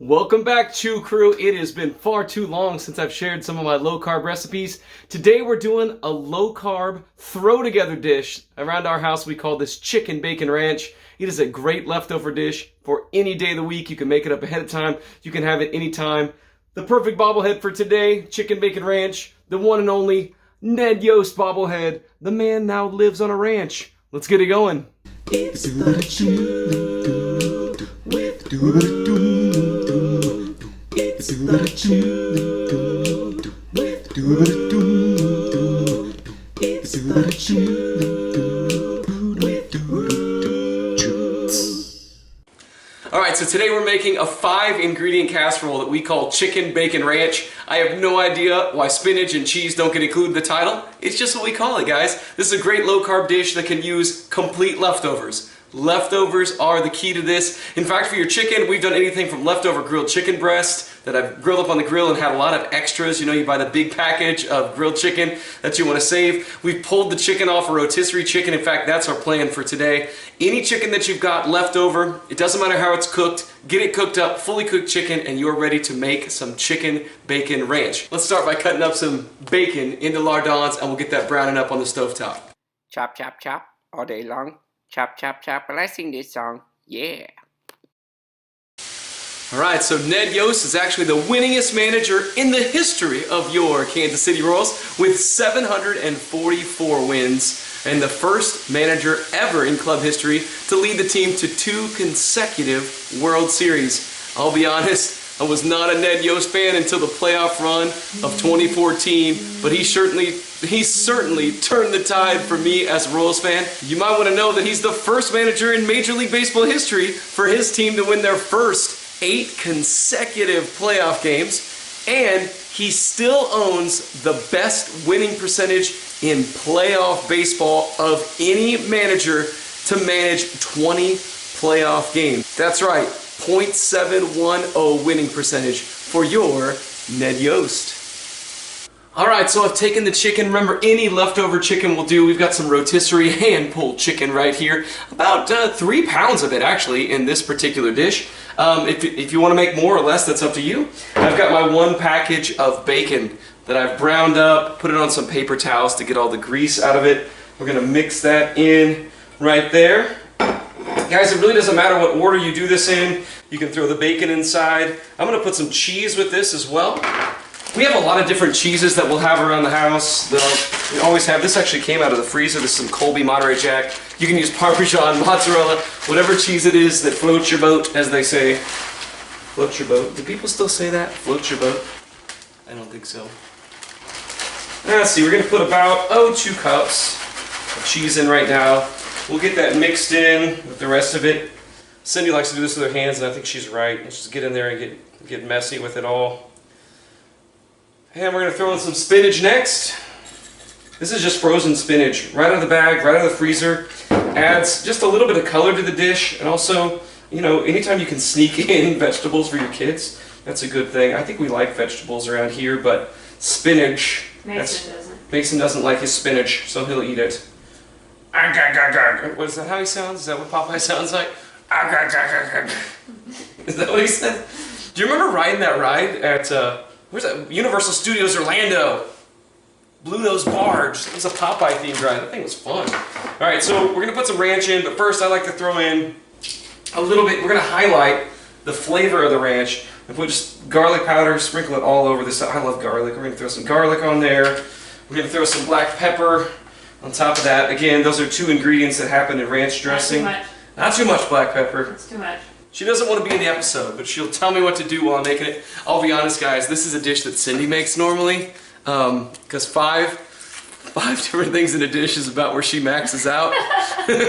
Welcome back, Chew Crew. It has been far too long since I've shared some of my low-carb recipes. Today we're doing a low-carb throw-together dish. Around our house we call this chicken bacon ranch. It is a great leftover dish for any day of the week. You can make it up ahead of time. You can have it anytime. The perfect bobblehead for today, chicken bacon ranch, the one and only Ned Yost bobblehead. The man now lives on a ranch. Let's get it going. It's the Chew with It's the Chew with It's the Chew with Alright, so today we're making a 5-ingredient casserole that we call chicken bacon ranch. I have no idea why spinach and cheese don't get included in the title. It's just what we call it, guys. This is a great low-carb dish that can use complete leftovers. Leftovers are the key to this. In fact, for your chicken, we've done anything from leftover grilled chicken breast that I've grilled up on the grill and had a lot of extras. You know, you buy the big package of grilled chicken that you want to save. We've pulled the chicken off a rotisserie chicken. In fact, that's our plan for today. Any chicken that you've got left over, it doesn't matter how it's cooked, get it cooked up, fully cooked chicken, and you're ready to make some chicken bacon ranch. Let's start by cutting up some bacon into lardons, and we'll get that browning up on the stovetop. Chop, chop, chop, all day long. Chop, chop, chop, while I sing this song. Yeah. Alright, so Ned Yost is actually the winningest manager in the history of your Kansas City Royals with 744 wins, and the first manager ever in club history to lead the team to 2 consecutive World Series. I'll be honest, I was not a Ned Yost fan until the playoff run of 2014, but he certainly turned the tide for me as a Royals fan. You might want to know that he's the first manager in Major League Baseball history for his team to win their first 8 consecutive playoff games, and he still owns the best winning percentage in playoff baseball of any manager to manage 20 playoff games. That's right, .710 winning percentage for your Ned Yost. Alright, so I've taken the chicken. Remember, any leftover chicken will do. We've got some rotisserie hand-pulled chicken right here. About 3 pounds of it, actually, in this particular dish. If you want to make more or less, that's up to you. I've got my 1 package of bacon that I've browned up, put it on some paper towels to get all the grease out of it. We're going to mix that in right there. Guys, it really doesn't matter what order you do this in. You can throw the bacon inside. I'm going to put some cheese with this as well. We have a lot of different cheeses that we'll have around the house. We always have. This actually came out of the freezer. This is some Colby Monterey Jack. You can use Parmesan, mozzarella, whatever cheese it is that floats your boat, as they say. Float your boat. Do people still say that? Float your boat? I don't think so. Let's see. We're going to put about 2 cups of cheese in right now. We'll get that mixed in with the rest of it. Cindy likes to do this with her hands, and I think she's right. Let's just get in there and get messy with it all. And we're going to throw in some spinach next. This is just frozen spinach, right out of the bag, right out of the freezer. Adds just a little bit of color to the dish, and also, you know, anytime you can sneak in vegetables for your kids, that's a good thing. I think we like vegetables around here, but spinach, Mason doesn't like his spinach, so he'll eat it. What is that, how he sounds? Is that what Popeye sounds like? Is that what he said? Do you remember riding that ride at, where's that? Universal Studios Orlando. Bluto's Barge. It was a Popeye themed ride. That thing was fun. Alright, so we're going to put some ranch in, but first I like to throw in a little bit. We're going to highlight the flavor of the ranch and put just garlic powder, sprinkle it all over this. I love garlic. We're going to throw some garlic on there. We're going to throw some black pepper on top of that. Again, those are 2 ingredients that happen in ranch dressing. Not too much. Not too much black pepper. That's too much. She doesn't want to be in the episode, but she'll tell me what to do while I'm making it. I'll be honest, guys, this is a dish that Cindy makes normally, because five different things in a dish is about where she maxes out.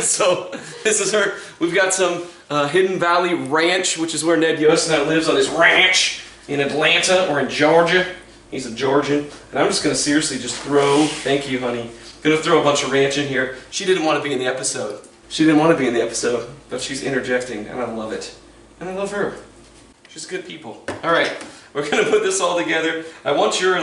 So this is her. We've got some Hidden Valley Ranch, which is where Ned Yost now lives, on his ranch in Atlanta or in Georgia. He's a Georgian. And I'm just going to seriously just throw, thank you, honey, going to throw a bunch of ranch in here. She didn't want to be in the episode. She didn't want to be in the episode, but she's interjecting, and I love it. And I love her. She's good people. Alright, we're going to put this all together. I want your,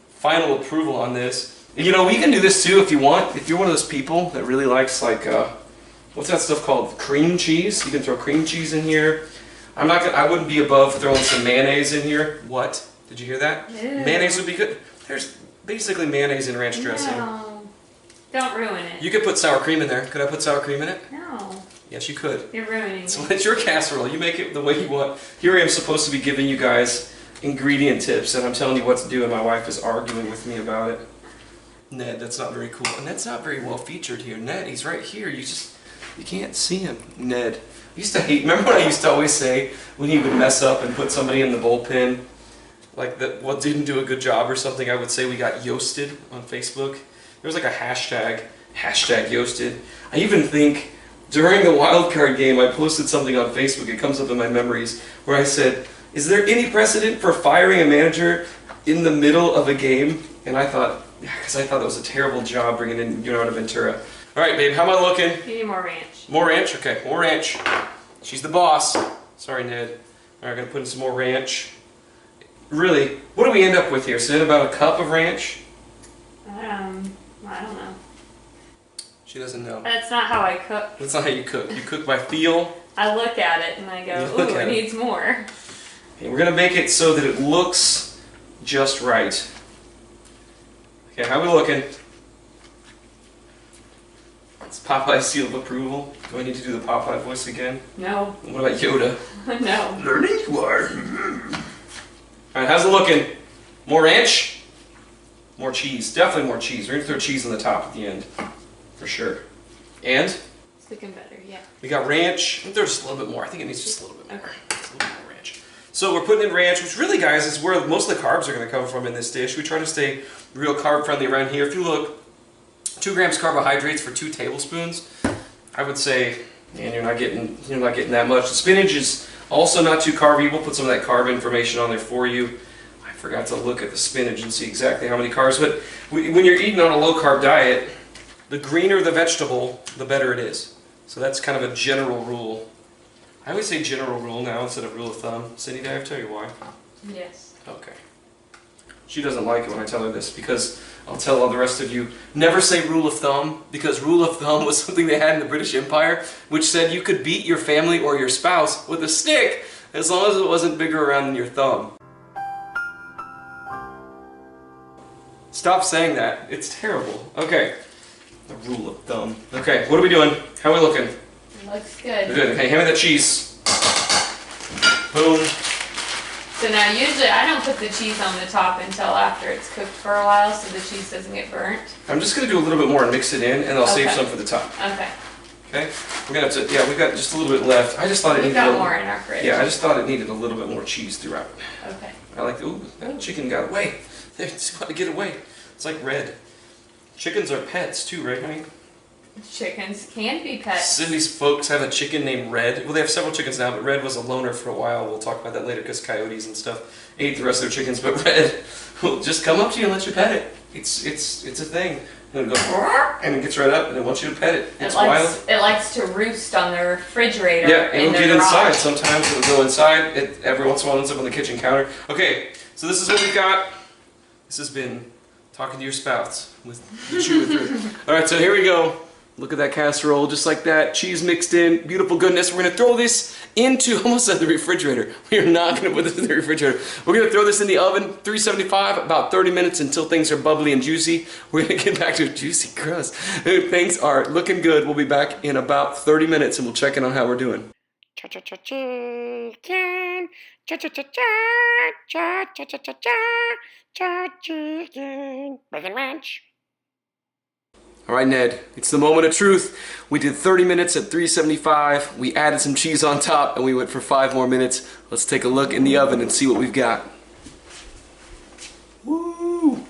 final approval on this. You know, we can do this too if you want. If you're one of those people that really likes, what's that stuff called? Cream cheese. You can throw cream cheese in here. I wouldn't be above throwing some mayonnaise in here. What? Did you hear that? Ew. Mayonnaise would be good. There's basically mayonnaise and ranch dressing. No. Don't ruin it. You could put sour cream in there. Could I put sour cream in it? No. Yes, you could. You're ruining So it. it's your casserole. You make it the way you want. Here I am supposed to be giving you guys ingredient tips, and I'm telling you what to do, and my wife is arguing with me about it. Ned, that's not very cool. And Ned's not very well featured here. Ned, he's right here. You can't see him. Ned. I used to hate, remember what I used to always say when he would mess up and put somebody in the bullpen? Like that, what didn't do a good job or something, I would say we got yoasted on Facebook. There was like a hashtag yoasted. I even think during the wild card game I posted something on Facebook, it comes up in my memories, where I said, is there any precedent for firing a manager in the middle of a game? And I thought, because I thought that was a terrible job bringing in Leonardo Ventura. All right, babe, how am I looking? You need more ranch. More ranch? Okay, more ranch. She's the boss. Sorry, Ned. All right, I'm gonna put in some more ranch. Really, what do we end up with here? So about a cup of ranch? I don't know. She doesn't know. That's not how I cook. That's not how you cook. You cook by feel. I look at it and I go, You look ooh, at it it. needs more. Okay, we're gonna make it so that it looks just right. Okay, how are we looking? It's Popeye's seal of approval. Do I need to do the Popeye voice again? No. What about Yoda? No. Learning you are. Alright, how's it looking? More ranch? More cheese. Definitely more cheese. We're gonna throw cheese on the top at the end. For sure. And It's looking better, yeah. we got ranch. There's just a little bit more. I think it needs just a little bit more. Just a little bit more ranch. So we're putting in ranch, which really, guys, is where most of the carbs are going to come from in this dish. We try to stay real carb friendly around here. If you look, 2 grams carbohydrates for 2 tablespoons. I would say, man, you're not getting that much. The spinach is also not too carby. We'll put some of that carb information on there for you. I forgot to look at the spinach and see exactly how many carbs. But when you're eating on a low carb diet, the greener the vegetable, the better it is. So that's kind of a general rule. I always say general rule now instead of rule of thumb. Cindy, did I ever tell you why? Yes. Okay. She doesn't like it when I tell her this because I'll tell all the rest of you, never say rule of thumb, because rule of thumb was something they had in the British Empire, which said you could beat your family or your spouse with a stick as long as it wasn't bigger around than your thumb. Stop saying that. It's terrible. Okay. The rule of thumb. Okay, what are we doing? How are we looking? It looks good. Good. Okay, hand me that cheese. Boom. So now usually I don't put the cheese on the top until after it's cooked for a while so the cheese doesn't get burnt. I'm just going to do a little bit more and mix it in, and I'll save Okay. some for the top. Okay. Okay? We're going to have to, yeah, we've got just a little bit left. I just thought it We've needed a got little more in our fridge. Yeah, I just thought it needed a little bit more cheese throughout. Okay. I like, ooh, that chicken got away. They just got to get away. It's like red. Chickens are pets too, right, honey? Chickens can be pets. Cindy's folks have a chicken named Red. Well, they have several chickens now, but Red was a loner for a while. We'll talk about that later because coyotes and stuff ate the rest of their chickens. But Red will just come up to you and let you pet it. It's a thing. And it'll go, "Roar," and it gets right up and it wants you to pet it. It's wild. It likes to roost on the refrigerator. Yeah, in it'll the get garage. inside. Sometimes it'll go inside. Every once in a while, it ends up on the kitchen counter. Okay, so this is what we got. This has been talking to your spouse with Chew Through. All right, so here we go. Look at that casserole, just like that. Cheese mixed in, beautiful goodness. We're gonna throw this into, almost at the refrigerator. We are not gonna put this in the refrigerator. We're gonna throw this in the oven, 375, about 30 minutes until things are bubbly and juicy. We're gonna get back to a juicy crust. Things are looking good. We'll be back in about 30 minutes and we'll check in on how we're doing. Chicken, chicken, bacon ranch. All right, Ned, it's the moment of truth. We did 30 minutes at 375. We added some cheese on top and we went for 5 more minutes. Let's take a look in the oven and see what we've got. Woo!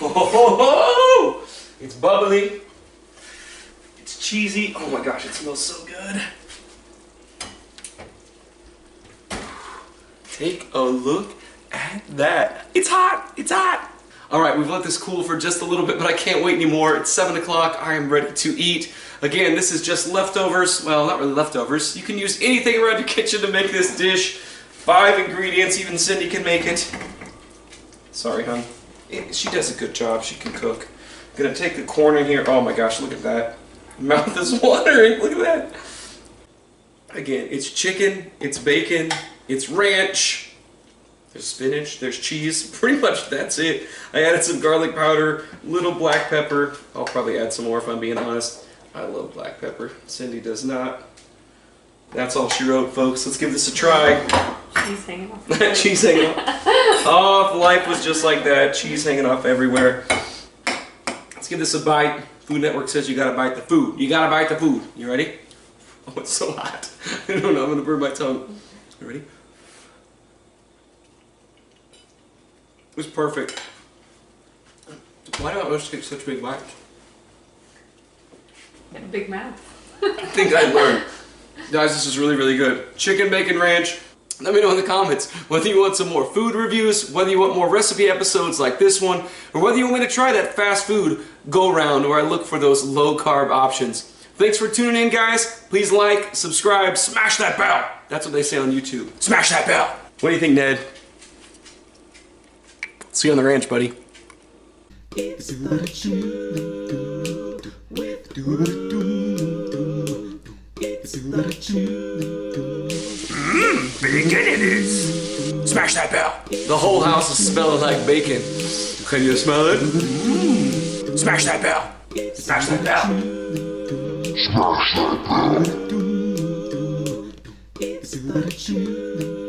Oh, it's bubbly. It's cheesy. Oh my gosh, it smells so good. Take a look at that. It's hot. It's hot. All right, we've let this cool for just a little bit, but I can't wait anymore. It's 7 o'clock. I am ready to eat. Again, this is just leftovers. Well, not really leftovers. You can use anything around your kitchen to make this dish. 5 ingredients. Even Cindy can make it. Sorry, hon. She does a good job. She can cook. I'm gonna take the corn in here. Oh my gosh, look at that. Mouth is watering. Look at that. Again, it's chicken, it's bacon, it's ranch, there's spinach, there's cheese. Pretty much that's it. I added some garlic powder, little black pepper. I'll probably add some more if I'm being honest. I love black pepper. Cindy does not. That's all she wrote, folks. Let's give this a try. Cheese hanging off. Cheese hanging off. Oh, if life was just like that. Cheese hanging off everywhere. Let's give this a bite. Food Network says you gotta bite the food. You gotta bite the food. You ready? Oh, it's so hot. I don't know, I'm gonna burn my tongue. You ready? It was perfect. Why do I always take such big bites? Got a big mouth. I think I learned. Guys, this is really, really good. Chicken bacon ranch. Let me know in the comments whether you want some more food reviews, whether you want more recipe episodes like this one, or whether you want me to try that fast food go-round where I look for those low-carb options. Thanks for tuning in, guys. Please like, subscribe, smash that bell. That's what they say on YouTube. Smash that bell. What do you think, Ned? See you on the ranch, buddy. It's what you do with It's what you do. Bacon it is. Smash that bell. The whole house is smelling like bacon. Can you smell it? Smash that bell. Smash that bell. It's what you do.